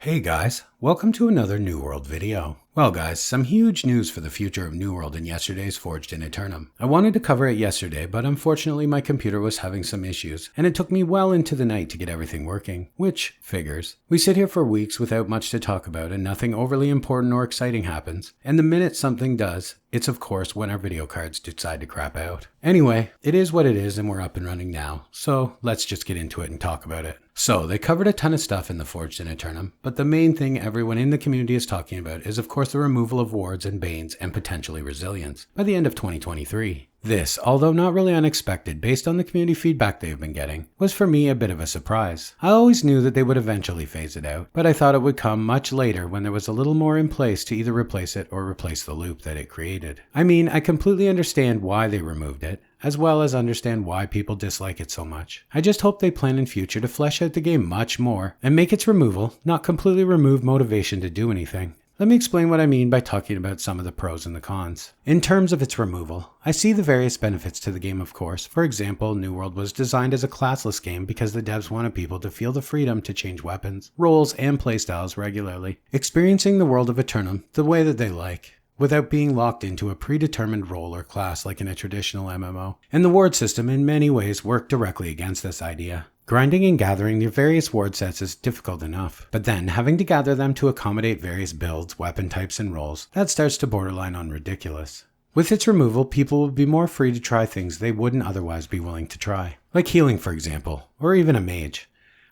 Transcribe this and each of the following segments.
Hey guys, welcome to another New World video. Well guys, some huge news for the future of New World in yesterday's Forged in Eternum. I wanted to cover it yesterday, but unfortunately my computer was having some issues, and it took me well into the night to get everything working, which figures. We sit here for weeks without much to talk about and nothing overly important or exciting happens, and the minute something does, it's of course when our video cards decide to crap out. Anyway, it is what it is and we're up and running now, so let's just get into it and talk about it. So, they covered a ton of stuff in the Forged in Eternum, but the main thing everyone in the community is talking about is of course the removal of wards and banes and potentially resilience by the end of 2023. This, although not really unexpected based on the community feedback they've been getting, was for me a bit of a surprise. I always knew that they would eventually phase it out, but I thought it would come much later when there was a little more in place to either replace it or replace the loop that it created. I mean, I completely understand why they removed it, as well as understand why people dislike it so much. I just hope they plan in future to flesh out the game much more and make its removal not completely remove motivation to do anything. Let me explain what I mean by talking about some of the pros and the cons. In terms of its removal, I see the various benefits to the game of course. For example, New World was designed as a classless game because the devs wanted people to feel the freedom to change weapons, roles, and playstyles regularly, experiencing the world of Eternum the way that they like, without being locked into a predetermined role or class like in a traditional MMO. And the ward system in many ways worked directly against this idea. Grinding and gathering the various ward sets is difficult enough, but then having to gather them to accommodate various builds, weapon types, and roles, that starts to borderline on ridiculous. With its removal, people will be more free to try things they wouldn't otherwise be willing to try, like healing for example, or even a mage.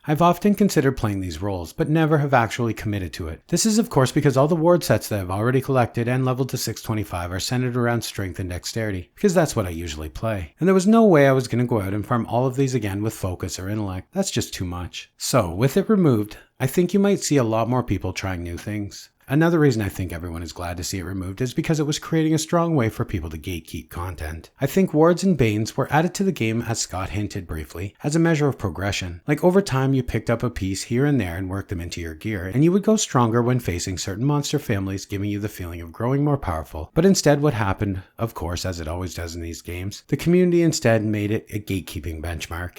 I've often considered playing these roles, but never have actually committed to it. This is of course because all the ward sets that I've already collected and leveled to 625 are centered around strength and dexterity, because that's what I usually play. And there was no way I was going to go out and farm all of these again with focus or intellect. That's just too much. So, with it removed, I think you might see a lot more people trying new things. Another reason I think everyone is glad to see it removed is because it was creating a strong way for people to gatekeep content. I think wards and banes were added to the game, as Scott hinted briefly, as a measure of progression. Like over time you picked up a piece here and there and worked them into your gear, and you would go stronger when facing certain monster families, giving you the feeling of growing more powerful. But instead what happened, of course as it always does in these games, the community instead made it a gatekeeping benchmark.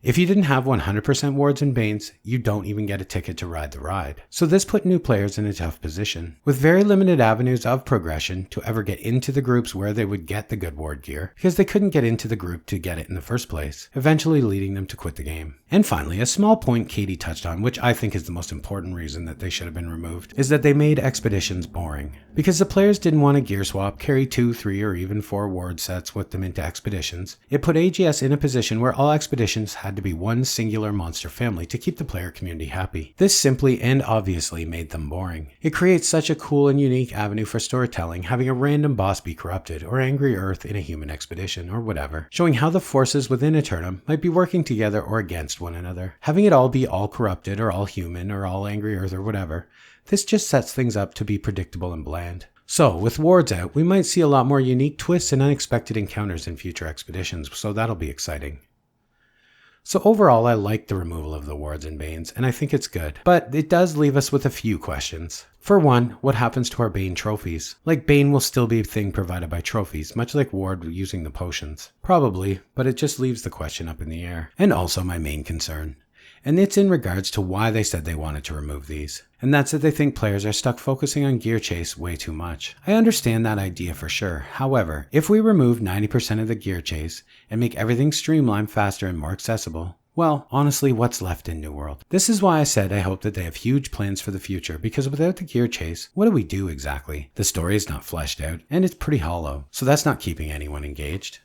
If you didn't have 100% wards and banes, you don't even get a ticket to ride the ride. So this put new players in a tough position, with very limited avenues of progression to ever get into the groups where they would get the good ward gear, because they couldn't get into the group to get it in the first place, eventually leading them to quit the game. And finally, a small point Katie touched on, which I think is the most important reason that they should have been removed, is that they made expeditions boring. Because the players didn't want to gear swap, carry 2, 3, or even 4 ward sets with them into expeditions. It put AGS in a position where all expeditions had to be one singular monster family to keep the player community happy. This simply and obviously made them boring. It creates such a cool and unique avenue for storytelling, having a random boss be corrupted, or angry Earth in a human expedition, or whatever, showing how the forces within Eternum might be working together or against one another. Having it all be all corrupted, or all human, or all angry Earth, or whatever, this just sets things up to be predictable and bland. So, with wards out, we might see a lot more unique twists and unexpected encounters in future expeditions, so that'll be exciting. So overall, I like the removal of the wards and banes, and I think it's good. But it does leave us with a few questions. For one, what happens to our Bane trophies? Like, Bane will still be a thing provided by trophies, much like Ward using the potions. Probably, but it just leaves the question up in the air. And also my main concern. And it's in regards to why they said they wanted to remove these. And that's that they think players are stuck focusing on gear chase way too much. I understand that idea for sure. However, if we remove 90% of the gear chase and make everything streamlined, faster, and more accessible, well, honestly, what's left in New World? This is why I said I hope that they have huge plans for the future, because without the gear chase, what do we do exactly? The story is not fleshed out, and it's pretty hollow, so that's not keeping anyone engaged.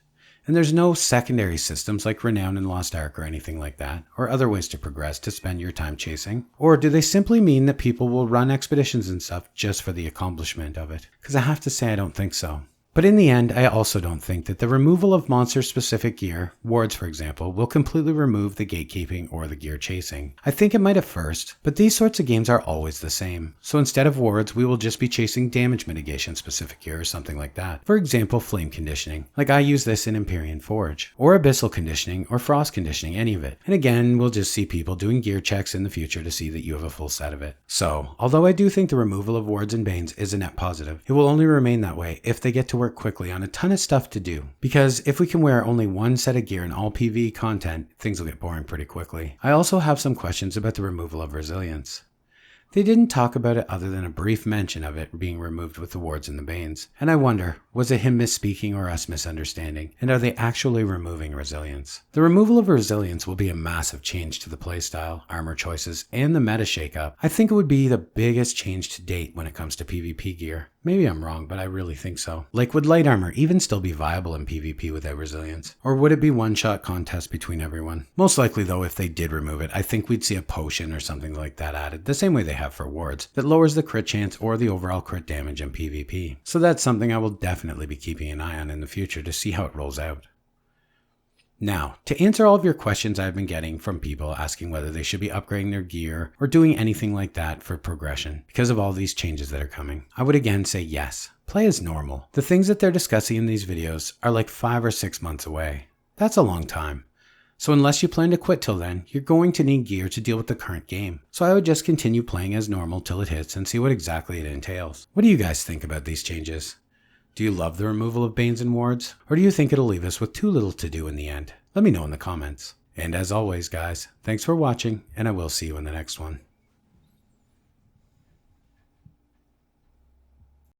And there's no secondary systems like Renown and Lost Ark or anything like that, or other ways to progress to spend your time chasing. Or do they simply mean that people will run expeditions and stuff just for the accomplishment of it? Because I have to say I don't think so. But in the end, I also don't think that the removal of monster-specific gear, wards for example, will completely remove the gatekeeping or the gear chasing. I think it might at first, but these sorts of games are always the same. So instead of wards, we will just be chasing damage mitigation specific gear or something like that. For example, flame conditioning, like I use this in Empyrean Forge, or abyssal conditioning or frost conditioning, any of it. And again, we'll just see people doing gear checks in the future to see that you have a full set of it. So, although I do think the removal of wards and banes is a net positive, it will only remain that way if they get to work quickly on a ton of stuff to do. Because if we can wear only one set of gear in all PvE content, things will get boring pretty quickly. I also have some questions about the removal of resilience. They didn't talk about it other than a brief mention of it being removed with the wards and the Banes. And I wonder, was it him misspeaking or us misunderstanding? And are they actually removing resilience? The removal of resilience will be a massive change to the playstyle, armor choices, and the meta shakeup. I think it would be the biggest change to date when it comes to PvP gear. Maybe I'm wrong, but I really think so. Like, would light armor even still be viable in PvP without resilience? Or would it be one-shot contest between everyone? Most likely though, if they did remove it, I think we'd see a potion or something like that added, the same way they have for wards, that lowers the crit chance or the overall crit damage in PvP. So that's something I will definitely be keeping an eye on in the future to see how it rolls out. Now, to answer all of your questions I've been getting from people asking whether they should be upgrading their gear or doing anything like that for progression because of all these changes that are coming, I would again say yes. Play as normal. The things that they're discussing in these videos are like 5 or 6 months away. That's a long time. So unless you plan to quit till then, you're going to need gear to deal with the current game. So I would just continue playing as normal till it hits and see what exactly it entails. What do you guys think about these changes? Do you love the removal of Banes and wards? Or do you think it'll leave us with too little to do in the end? Let me know in the comments. And as always guys, thanks for watching and I will see you in the next one.